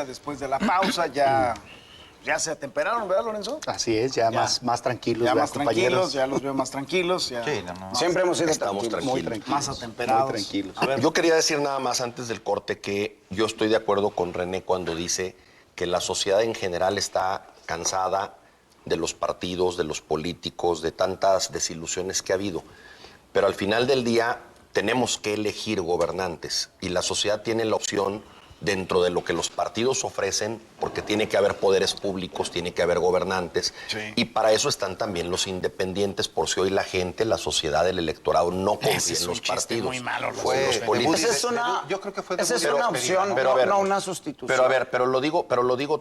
Después de la pausa ya se atemperaron, ¿verdad, Lorenzo? Así es, ya más tranquilos, Ya ¿verdad, más compañeros? tranquilos, ya los veo más tranquilos. Ya Sí, Siempre hemos sido Estamos tranquilos. Muy tranquilos. tranquilos. Más atemperados. Muy tranquilos. A ver, Yo quería decir nada más antes del corte que yo estoy de acuerdo con René cuando dice que la sociedad en general está cansada de los partidos, de los políticos, de tantas desilusiones que ha habido. Pero al final del día tenemos que elegir gobernantes y la sociedad tiene la opción dentro de lo que los partidos ofrecen, porque tiene que haber poderes públicos, tiene que haber gobernantes, Sí. y para eso están también los independientes, por si hoy la gente, la sociedad, el electorado no confía Ese es en un los chiste partidos. muy malo, Los Lorenzo. políticos. Esa es una, Yo creo que fue esa es debut de una despedida, opción, ¿no? Pero a ver, no una sustitución. Pero lo digo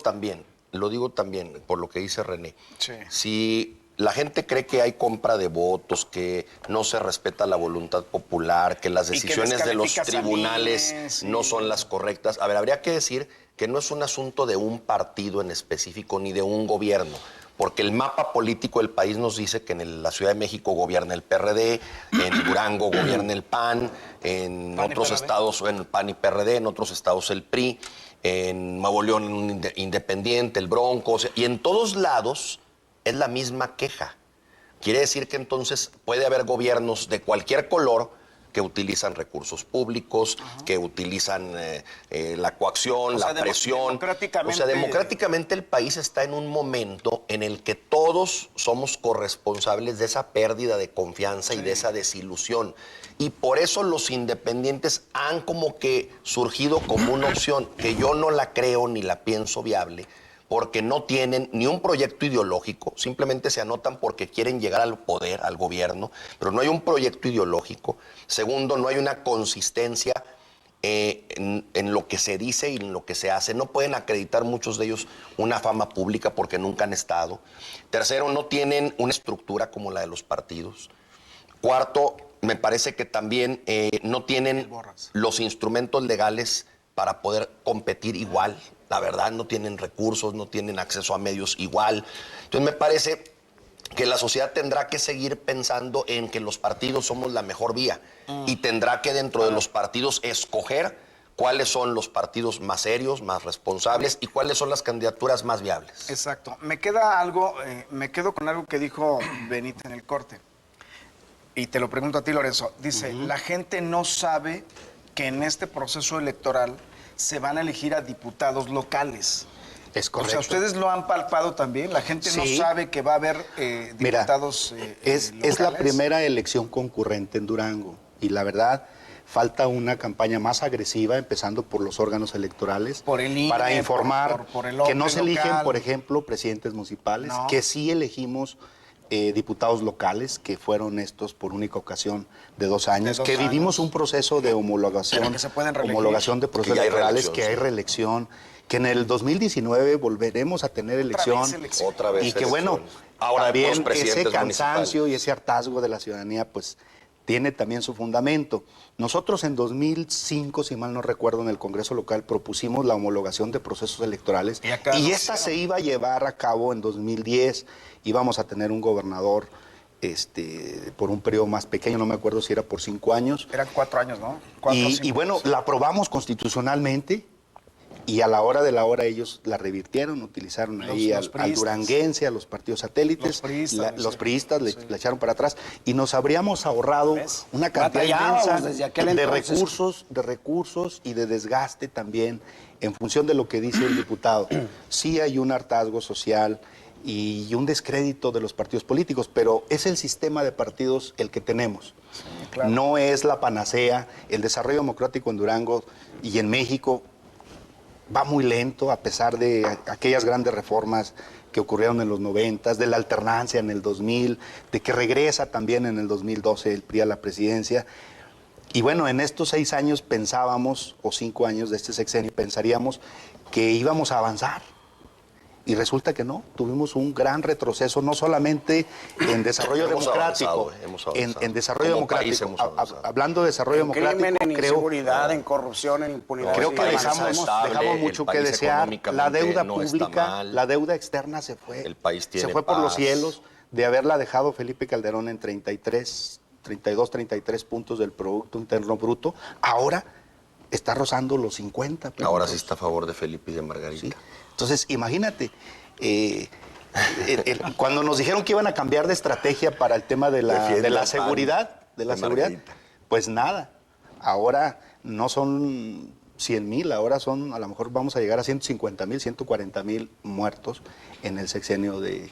también, por lo que dice René. Sí. Si la gente cree que hay compra de votos, que no se respeta la voluntad popular, que las Y que decisiones de los descalificas a tribunales miles, sí. no son las correctas, a ver, habría que decir que no es un asunto de un partido en específico ni de un gobierno. Porque el mapa político del país nos dice que en la Ciudad de México gobierna el PRD, en Durango gobierna el PAN, en PAN y otros PRD. estados, en el PAN y PRD, en otros estados el PRI, en Nuevo León un Independiente, el Bronco, o sea, y en todos lados es la misma queja. Quiere decir que entonces puede haber gobiernos de cualquier color que utilizan recursos públicos, que utilizan la coacción, O sea, la presión. democráticamente- O sea, democráticamente el país está en un momento en el que todos somos corresponsables de esa pérdida de confianza y de esa desilusión. Y por eso los independientes han como que surgido como una opción que yo no la creo ni la pienso viable, porque no tienen ni un proyecto ideológico, simplemente se anotan porque quieren llegar al poder, al gobierno, pero no hay un proyecto ideológico. Segundo, no hay una consistencia en lo que se dice y en lo que se hace. No pueden acreditar muchos de ellos una fama pública porque nunca han estado. Tercero, no tienen una estructura como la de los partidos. Cuarto, me parece que también no tienen los instrumentos legales para poder competir igual. La verdad, no tienen recursos, no tienen acceso a medios igual. Entonces, me parece que la sociedad tendrá que seguir pensando en que los partidos somos la mejor vía y tendrá que dentro de los partidos escoger cuáles son los partidos más serios, más responsables y cuáles son las candidaturas más viables. Exacto. Me quedo con algo que dijo Benito en el corte. Y te lo pregunto a ti, Lorenzo. Dice, la gente no sabe que en este proceso electoral se van a elegir a diputados locales. Es O correcto. sea, ¿ustedes lo han palpado también? La gente no Sí. sabe que va a haber Mira, diputados es la locales. primera elección concurrente en Durango y la verdad falta una campaña más agresiva, empezando por los órganos electorales, Por el INE, para informar por el que no OMPE se eligen, local. por ejemplo, presidentes municipales, No. que sí elegimos diputados locales, que fueron estos por única ocasión de 2 años, De 2 que vivimos años. un proceso de homologación, Que se pueden reelegir. homologación de procesos Que ya hay electorales, reelección, que hay sí. reelección, que en el 2019 volveremos a tener elección. elección. Otra vez Y que bueno, elección. Ahora de también puros presidentes ese cansancio municipales. y ese hartazgo de la ciudadanía, pues tiene también su fundamento. Nosotros en 2005, si mal no recuerdo, en el Congreso local propusimos la homologación de procesos electorales Y acá y no esta hicieron. se iba a llevar a cabo en 2010. Íbamos a tener un gobernador por un periodo más pequeño, no me acuerdo si era por 5 años. Eran 4 años, ¿no? 4 o 5 Y bueno, la aprobamos constitucionalmente y a la hora de la hora ellos la revirtieron, utilizaron ahí Los al priistas. duranguense, a los partidos satélites, Los priistas, los sí. priistas Sí. le echaron para atrás y nos habríamos ahorrado ¿Ves? una cantidad Batallábamos inmensa desde aquel de entonces. recursos y de desgaste también en función de lo que dice el diputado. Sí hay un hartazgo social y un descrédito de los partidos políticos, pero es el sistema de partidos el que tenemos. claro. No es la panacea. El desarrollo democrático en Durango y en México va muy lento, a pesar de aquellas grandes reformas que ocurrieron en los 90, de la alternancia en el 2000, de que regresa también en el 2012 el PRI a la presidencia. Y bueno, en estos 6 años pensábamos, o 5 años de este sexenio, pensaríamos que íbamos a avanzar. Y resulta que no, tuvimos un gran retroceso, no solamente en desarrollo Hemos democrático, avanzado, hemos avanzado. en desarrollo Como país democrático. hemos avanzado. Hablando de desarrollo En democrático, crimen, en creo, inseguridad, en corrupción, en impunidad. creo el que país dejamos, está estable, dejamos el mucho que país desear. La económicamente deuda no está pública, mal. la deuda externa se fue. El país tiene se fue por los paz. cielos de haberla dejado Felipe Calderón en 32, 33 puntos del Producto Interno Bruto. Ahora está rozando los 50 puntos. Ahora sí está a favor de Felipe y de Margarita. Sí. Entonces, imagínate, cuando nos dijeron que iban a cambiar de estrategia para el tema de Defiende la al seguridad, PAN, de Margarita. pues nada. Ahora no son 100,000, ahora son, a lo mejor vamos a llegar a 150,000, 140,000 muertos en el sexenio de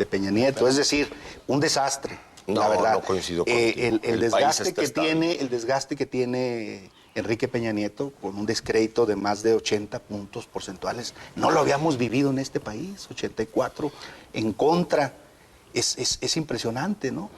Peña Nieto. Es decir, un desastre, No, la verdad. no coincido contigo. El El país desgaste está que estable. tiene, el desgaste que tiene Enrique Peña Nieto, con un descrédito de más de 80 puntos porcentuales, no lo habíamos vivido en este país, 84 en contra. Es impresionante, ¿no?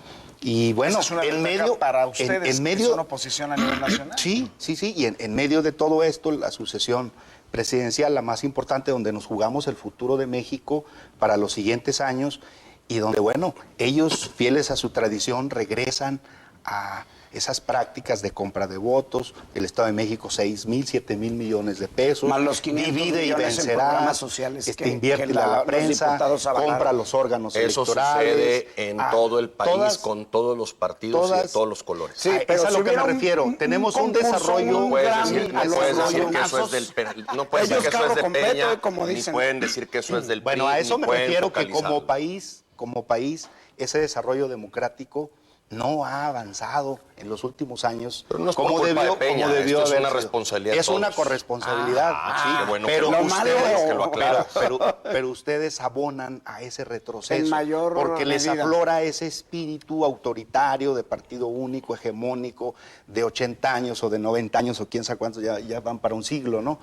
Y bueno, Esa es una en ventaja medio, para ustedes, en que medio, son oposición a nivel nacional. sí, y en medio de todo esto, la sucesión presidencial, la más importante, donde nos jugamos el futuro de México para los siguientes años, y donde, bueno, ellos, fieles a su tradición, regresan a esas prácticas de compra de votos. El Estado de México, 6,000, 7,000 millones de pesos. Más los 500 divide y millones en vencerá. programas sociales que invierte los la prensa, diputados avalaron. compra los órganos Eso electorales. sucede en todo el país, todas- con todos los partidos y de todos los colores. Sí, es pero a si lo que me hubiera refiero. Tenemos un concurso, desarrollo. un Puedes Grammy decir, a no los puedes decir que eso rayonazos, es no puedes ellos decir que eso es carro de completo, Peña, como ni dicen. pueden decir que eso es del Bueno, PRI, a eso ni me pueden refiero, que focalizarlo. como país, ese desarrollo democrático no ha avanzado en los últimos años Pero no es por culpa de Peña, debió esto es haber una sido. responsabilidad de Es una todos. corresponsabilidad. Sí, qué bueno pero que lo ustedes, que lo aclaras. pero ustedes abonan a ese retroceso En mayor porque les medida. aflora ese espíritu autoritario de partido único, hegemónico, de 80 años o de 90 años o quién sabe cuántos, ya van para un siglo, ¿no?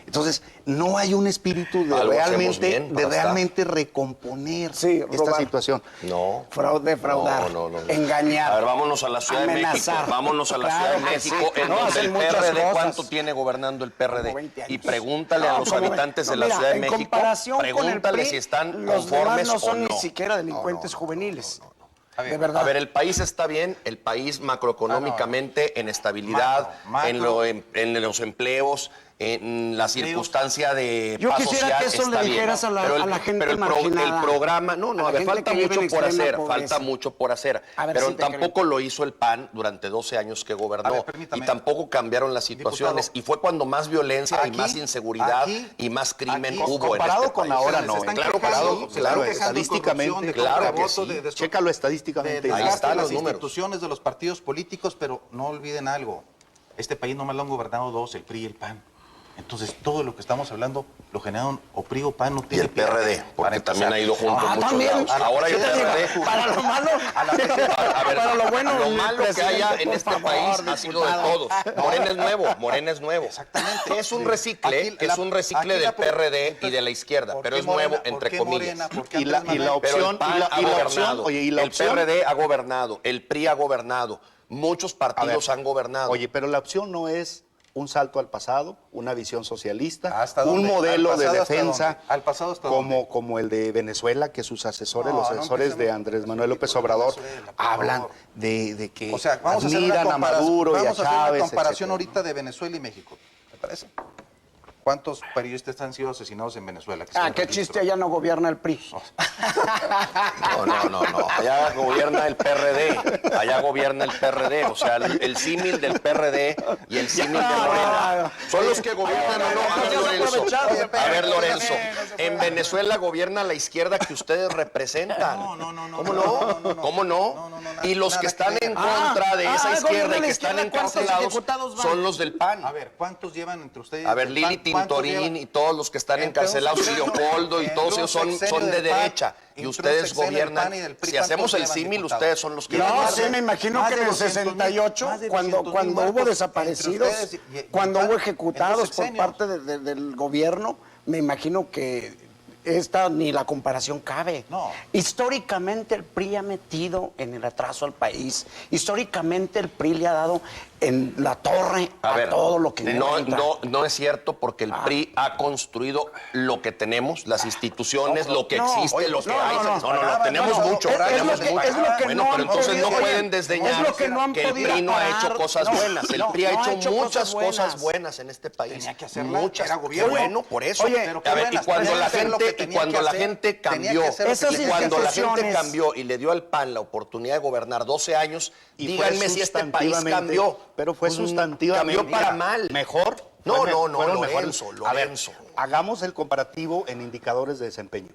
Entonces, no hay un espíritu de Algo hacemos bien para realmente recomponer Sí, esta robar. situación. No. Defraudar, No. engañar. A ver, vámonos a la Ciudad amenazar. de México. Vámonos a la Claro Ciudad de que México, sí. en No, donde hacen el muchas PRD, cosas. ¿cuánto tiene gobernando el PRD? Como 20 años. Y pregúntale a No, los como habitantes de no, la mira, Ciudad de en México, comparación con el pregúntale PRI, si están los conformes demás no son o no. ni siquiera delincuentes juveniles. A ver, de verdad. A ver, el país está bien, el país macroeconómicamente en estabilidad, Macro. en los empleos, en la circunstancia de Yo paz quisiera social que eso le está bien. dijeras a la- Pero a la gente pero el marginada, programa, a a la ver, gente falta que vive en mucho por extrema hacer, pobreza. falta mucho por hacer. A ver Pero si te tampoco creo. lo hizo el PAN durante 12 años que gobernó. A ver, permítame. Y tampoco cambiaron las situaciones. Diputado, y fue cuando más violencia y aquí- más inseguridad aquí- y más crimen aquí- hubo en comparado este con país. ahora Se no, están claro que quejando, sí, se claro, están quejando de estadísticamente, corrupción, de claro compra de que votos, sí. de Chécalo estadísticamente. de Ahí desgaste están de las los números. instituciones de los partidos políticos, pero no olviden algo. Este país nomás lo han gobernado dos, el PRI y el PAN. Entonces, todo lo que estamos hablando lo generaron o PRI o PAN. No Y tiene el PRD, porque para también empezar. ha ido junto en muchos también. lados. Ahora hay ¿Qué te digo? PRD. Para lo malo, A ver, para lo bueno, lo mi malo que haya presidente, en por este favor, país ha sido de diputado. todos. Morena es nuevo, Morena es nuevo. Exactamente. Es un Sí. recicle, Aquí es un recicle aquí del PRD y de la izquierda, ¿por pero qué es nuevo, Morena? ¿Por entre qué comillas. Morena? ¿Por qué Y la Andrés Manuel? opción- Pero el PAN y la ha opción, gobernado, oye, y la el opción- PRD ha gobernado, el PRI ha gobernado, muchos A partidos ver, han gobernado. Oye, pero la opción no es un salto al pasado, una visión socialista, ¿Hasta un dónde? modelo ¿Al de pasado hasta defensa dónde? ¿Al pasado hasta como, dónde? como el de Venezuela, que sus asesores, No, los no asesores de empecemos Andrés con Manuel ese López tipo de Obrador, Venezuela, por hablan favor. de que O sea, vamos a hacer admiran una a Maduro y a vamos a hacer una Chávez, comparación etcétera. ahorita de Venezuela y México. ¿Te parece? ¿Cuántos periodistas han sido asesinados en Venezuela? Que se qué registro. chiste, allá no gobierna el PRI. No. Allá gobierna el PRD. Allá gobierna el PRD. O sea, el símil del PRD y el símil de Morena. Son los que gobiernan o no. A ver, Lorenzo. A ver, Lorenzo. En Venezuela gobierna la izquierda que ustedes representan. No. ¿Cómo no? ¿Cómo no? Y los que están en contra de esa izquierda y que están encarcelados son los del PAN. A ver, ¿cuántos llevan entre ustedes? A ver, del Lili PAN? ¿Cuántos Tintorín llevan? y todos los que están Entre un encarcelados, y sexenio- Leopoldo y entre todos un ellos son sexenio de del PAN, derecha. Y entre un ustedes sexenio del gobiernan. PAN y del PRI, Si hacemos el ¿cuántos llevan, símil, diputado? ustedes son los que No, gobiernan. sí, me imagino Más que de en el 200,000, 68, más de cuando 200,000 hubo muertos desaparecidos, entre ustedes y cuando el hubo PAN, ejecutados en por ese sexenio. parte del gobierno, me imagino que esta ni la comparación cabe. No. Históricamente el PRI ha metido en el atraso al país. Históricamente el PRI le ha dado en la torre A a ver, todo lo que encuentra. no es cierto porque el PRI ha construido lo que tenemos, las instituciones, lo que existe, oye, lo que no, hay. no, tenemos no, mucho, es lo tenemos que- mucho. es lo que Bueno, no pero han entonces no podido- pueden oye, desdeñar es lo que no han que el podido PRI no ha hecho parar. cosas No, buenas. El no, PRI ha no ha hecho hecho muchas cosas cosas buenas en este país. Tenía que hacerlas, Muchas. era gobierno. Qué bueno, por eso. Oye, pero qué A ver, y buenas, cuando la hacer lo que gente, y tenía cuando que la hacer, gente tenía que cambió, hacer lo que Esas y cuando la gente instituciones- cambió y le dio al PAN la oportunidad de gobernar 12 años, Y fue díganme si este país sustantivamente- cambió. pero fue Pues, sustantivamente. cambió para mal. ¿Mejor? No, Fueron no, mejores. Lorenzo, A ver, Lorenzo. hagamos el comparativo en indicadores de desempeño.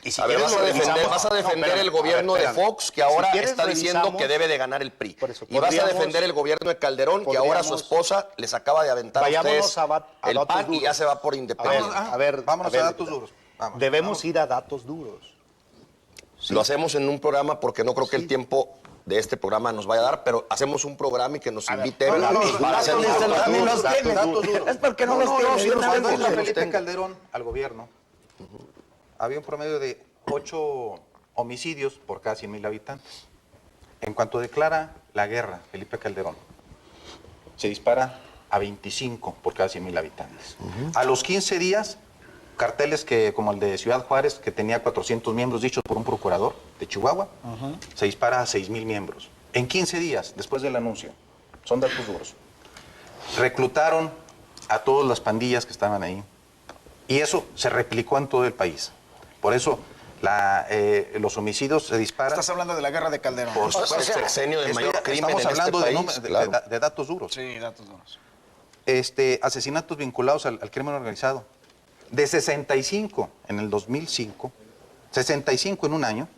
Y si A ver, quieres vas a lo defender, revisamos. vas a No, defender espérame, el gobierno a ver, de espérame. Fox, que ahora Si quieres, está diciendo revisamos. que debe de ganar el PRI. Por eso, Y vas a podríamos- defender el gobierno de Calderón, que ahora su podríamos- esposa les acaba de aventar a Vayámonos ustedes a el datos PAN y duros. ya se va por independiente. Vámonos a datos duros. Vamos, Debemos vamos. ir a datos duros. Lo hacemos en un programa porque no creo que el tiempo de este programa nos vaya a dar, pero hacemos un programa y que nos inviten para hacer un datos programa. duros, los tiene. datos duros. Es porque no, los No, tiene. sí los Cuando tengo, entra sí los Felipe tengo. Calderón al gobierno, había un promedio de 8 homicidios por cada 100,000 habitantes. En cuanto declara la guerra Felipe Calderón, se dispara a 25 por cada 100,000 habitantes. A los 15 días, carteles como el de Ciudad Juárez, que tenía 400 miembros dichos por un procurador de Chihuahua, se dispara a 6,000 miembros. En 15 días, después del anuncio, son datos duros. Reclutaron a todas las pandillas que estaban ahí. Y eso se replicó en todo el país. Por eso los homicidios se disparan. Estás hablando de la guerra de Calderón. Por supuesto, el sexenio de mayor crimen estamos en este hablando país. Claro. de datos duros. Sí, datos duros. Asesinatos vinculados al crimen organizado. De 65 en el 2005, 65 en un año,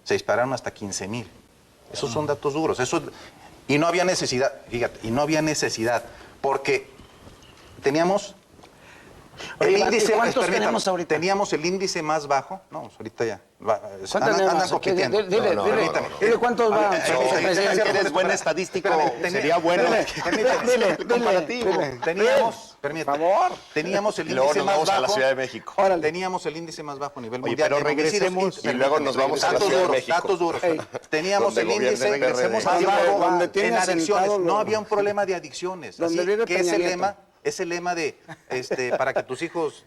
se dispararon hasta 15,000. Esos son datos duros. Y no había necesidad, fíjate, porque teníamos Oye, el índice, ¿cuántos permítame, tenemos ahorita? Teníamos el índice más bajo. No, ahorita ya. ¿Cuántos Andan tenemos? compitiendo. Dile, No, dile, no. dile cuántos van. Si eres buen estadístico, Espérame, sería bueno. Dile, comparativo. Teníamos, Por favor. teníamos el Y luego índice nos más vamos a la bajo. Ciudad de México. Órale. Teníamos el índice más bajo a nivel Oye, mundial. pero en homicidios regresemos, y luego nos vamos a la datos Ciudad de duros, México. datos duros. Teníamos Donde el gobierna índice el PRD. más Donde- bajo donde en tiene adicciones. asentado No lo- había un problema de adicciones. Donde Así vive que Peña Nieto. ese lema de para que tus hijos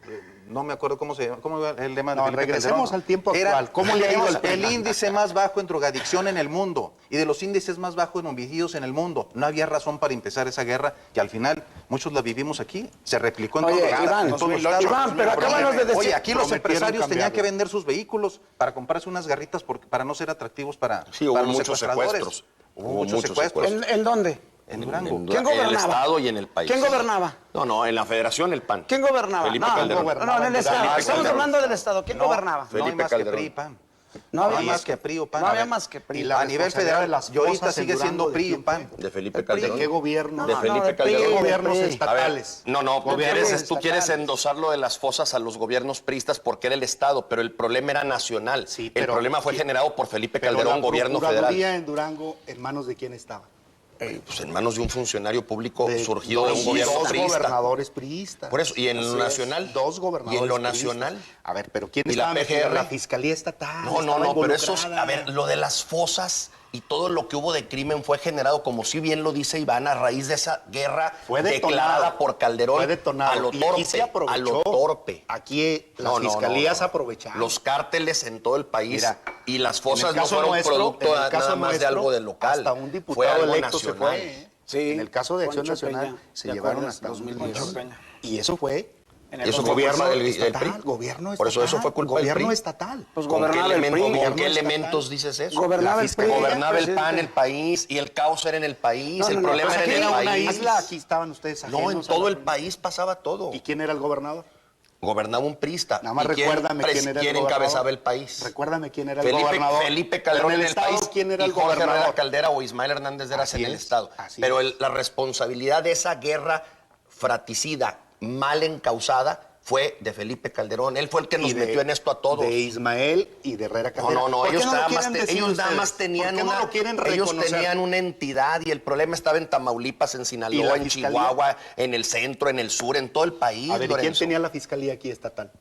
no me acuerdo cómo se llama, cómo era el lema de No, Felipe regresemos Calderón. al tiempo Era, actual. ¿Cómo le ha ido teníamos al PRI? el índice más bajo en drogadicción en el mundo y de los índices más bajos en homicidios en el mundo. No había razón para empezar esa guerra que al final muchos la vivimos aquí, se replicó en Oye, todos los Iván, en todos los 2008, estados. Iván, pero acábanos de decir- Oye, aquí los prometieron empresarios tenían cambiarlo. que vender sus vehículos para comprarse unas garritas para no ser atractivos para Sí, hubo para los muchos secuestradores. secuestros. Hubo muchos muchos secuestros. ¿En dónde? En Durango. ¿Quién En gobernaba? el Estado y en el país. ¿Quién gobernaba? No, en la Federación el PAN. ¿Quién gobernaba? Felipe no, Calderón. no, en el Estado. Felipe Estamos Calderón. hablando del Estado. ¿Quién gobernaba? No hay Felipe más que Calderón. PRI y PAN. No No había hay más que PRI o PAN. No A había ver, más que PRI. y la a nivel responsabilidad federal, de las y ahorita fosas en sigue siendo Durango, ¿de PRI o quién PAN. De Felipe ¿De Calderón. qué gobierno? De No, Felipe del PRI, Calderón. del Gobiernos PRI. estatales. No, tú Gobiernos quieres estatales. endosarlo de las fosas a los gobiernos priistas porque era el Estado, pero el problema era nacional. Sí, el pero- problema fue generado por Felipe Pero Calderón, la gobierno Procuraduría federal. en Durango, ¿en manos de quién estaba? Pues en manos de un funcionario público surgido de un dos gobierno priista. gobernadores priistas. Por eso, y en lo Así es, nacional. dos gobernadores Y en lo priistas. nacional. A ver, pero ¿quién ¿Y la estaba metida? PGR? La Fiscalía Estatal. No, estaba pero eso, involucrada. a ver, lo de las fosas y todo lo que hubo de crimen fue generado, como si bien lo dice Iván, a raíz de esa guerra Fue detonado. declarada por Calderón Fue detonado. a lo Y torpe. aquí se aprovechó. A lo torpe. Aquí las No, no, fiscalías no. aprovecharon. Los cárteles en todo el país Mira, y las en fosas el no caso fueron nuestro, producto en el caso nada más de nuestro, algo de local. Hasta un Fue diputado algo electo se nacional. fue. ¿eh? Sí, En el caso de Acción Poncho Nacional Peña, se ¿te llevaron acuerdas? hasta 2010. Poncho Peña. Y eso fue En Y el eso fue gobierno culpa del estatal, PRI. gobierno estatal. Por eso fue culpa del gobierno PRI. estatal. Pues ¿Con qué, gobernaba el PRI. ¿con qué gobierno elementos estatal. dices eso? Gobernaba el PRI. Gobernaba el presidente. PAN el país y el caos era en el país, No, el no, no, problema pues era aquí en el Era una país. isla, aquí estaban ustedes No, en ajenos a todo la el política. país pasaba todo. ¿Y quién era el gobernador? Gobernaba un priista. Nada más ¿Y quién recuérdame quién era el quién gobernador. encabezaba el país? Recuérdame quién era el gobernador. Felipe Calderón en el Estado, país. ¿quién era y el Jorge gobernador? Herrera Caldera o Ismael Hernández de Eras Así en el es, Estado. así Pero es. la responsabilidad de esa guerra fratricida, mal encausada, fue de Felipe Calderón. Él fue el que nos Y de- metió en esto a todos. De Ismael y de Herrera No, Caldera. no, ¿Por qué ellos, no lo nada más, quieren decir ellos nada ustedes? más tenían ¿Por qué no lo quieren ellos reconocer? tenían una entidad y el problema estaba en Tamaulipas, en ¿Y Sinaloa, la en fiscalía? Chihuahua, en el centro, en el sur, en todo el país. A ver, ¿y quién Lorenzo. tenía la fiscalía aquí estatal?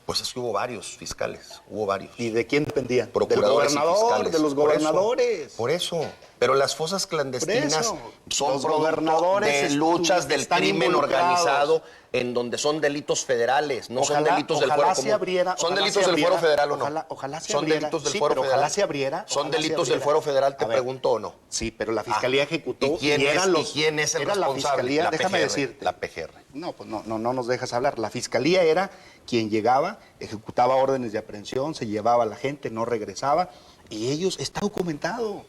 Pues es que hubo varios fiscales, hubo varios. ¿Y de quién dependían? Del Procuradores y gobernador, fiscales. de los Por eso, gobernadores. Por eso. Pero las fosas clandestinas Por eso. son Los producto gobernadores de luchas del están crimen involucrados. organizado en donde son delitos federales, no son Ojalá- delitos del ojalá fuero se común. abriera- ¿Son ojalá delitos se del fuero abriera- federal o no? ojalá se ¿Son abriera- delitos del sí, fuero pero federal? ojalá se abriera, ¿Son ojalá se delitos del abriera. fuero federal, te A ver, pregunto o no? Sí, pero la fiscalía ejecutó. ¿Y quién, eran es, los- ¿y quién es el era responsable? La fiscalía, La déjame PGR, decirte. La PGR. No, pues no nos dejas hablar. La fiscalía era quien llegaba, ejecutaba órdenes de aprehensión, se llevaba a la gente, no regresaba. Y ellos, está documentado.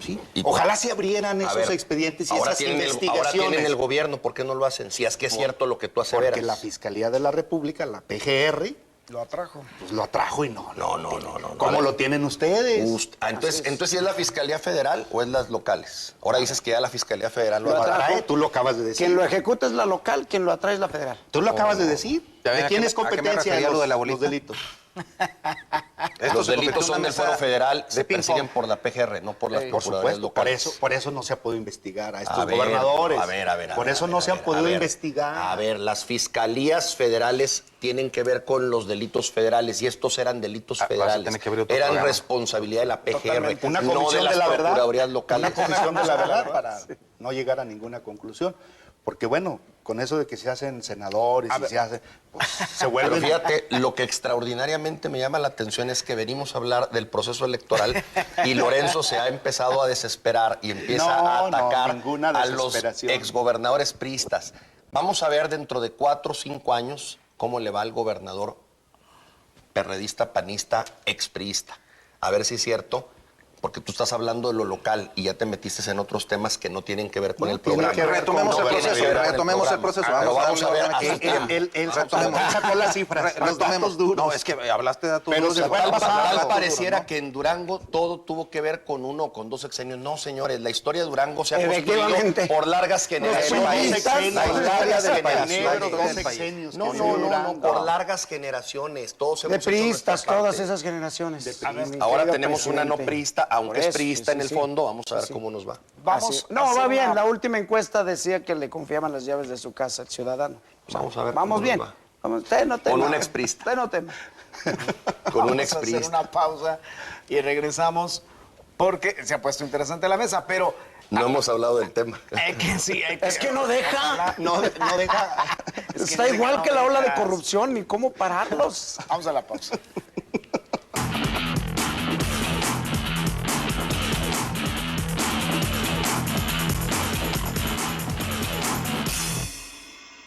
Sí. Ojalá se abrieran A esos ver, expedientes y ahora esas tienen investigaciones. ahora tienen el gobierno, ¿por qué no lo hacen? Si es que es cierto lo que tú aseveras. Porque la Fiscalía de la República, la PGR, Lo atrajo. pues lo atrajo y no. No. ¿Cómo lo tienen ustedes? Entonces, ¿sí es la Fiscalía Federal o es las locales? Ahora dices que ya la Fiscalía Federal lo Lo atrajo. atrajo. Tú lo acabas de decir. Quien lo ejecuta es la local, quien lo atrae es la federal. Tú lo acabas de decir. Ya ven, ¿De ¿a quién qué- es a qué me competencia refería lo de la los bolita? delitos? Los delitos son del Fuero Federal, se ping-pong. persiguen por la PGR, no por las Por procuradurías supuesto, locales. por eso no se ha podido investigar a estos A ver, gobernadores. a ver. Por eso no se han podido investigar. A ver, las fiscalías federales tienen que ver con los delitos federales y estos eran delitos vas a federales. tener que abrir otro Eran programa. responsabilidad de la PGR, Totalmente. Una no comisión de las de la verdad. procuradurías locales. Una comisión de la verdad para no llegar a ninguna conclusión. Porque bueno, con eso de que se hacen senadores y se hacen, pues, se Pero vuelven... fíjate, lo que extraordinariamente me llama la atención es que venimos a hablar del proceso electoral y Lorenzo se ha empezado a desesperar y empieza a No, atacar ninguna a los desesperación. exgobernadores priistas. Vamos a ver dentro de 4 o 5 años cómo le va al gobernador perredista, panista, expriista. A ver si es cierto, porque tú estás hablando de lo local y ya te metiste en otros temas que no tienen que ver con el tiene programa. que ver Retomemos con el gobernabilidad. proceso, Tiene que ver con retomemos el programa. proceso. Pero vamos a ver darle hasta aquí. tiempo. Él Retomemos. sacó las cifras, los datos Retomemos. duros. No, es que hablaste de datos Pero duros. se fue al pasado. Tal Datos pareciera duros, ¿no? que en Durango todo tuvo que ver con 1 o con 2 sexenios. No, señores, la historia de Durango se ha construido Efectivamente. por largas generaciones. países, La historia del país. negro, No, 2 sexenios. no, que no, dio no, Durango. por largas generaciones. Todos De hemos hecho priistas, nuestra todas parte. esas generaciones. Ahora tenemos una no priista, aunque Por es eso, priista sí, en el sí. fondo. Vamos a ver cómo nos va. Vamos. No, a hacer va bien. una- La última encuesta decía que le confiaban las llaves de su casa al ciudadano. Vamos a ver Vamos cómo bien. nos va. Vamos, usted no tema. Con un expriista. Usted no tema. Con un Vamos a hacer expriista. una pausa y regresamos porque se ha puesto interesante la mesa, pero No hemos hablado del tema. hay que sí, hay que... Es que no deja. No deja... Es que Está no sé igual cómo que la ola de dejas. corrupción, ni cómo pararlos. Vamos a la pausa.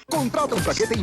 Contrata un paquete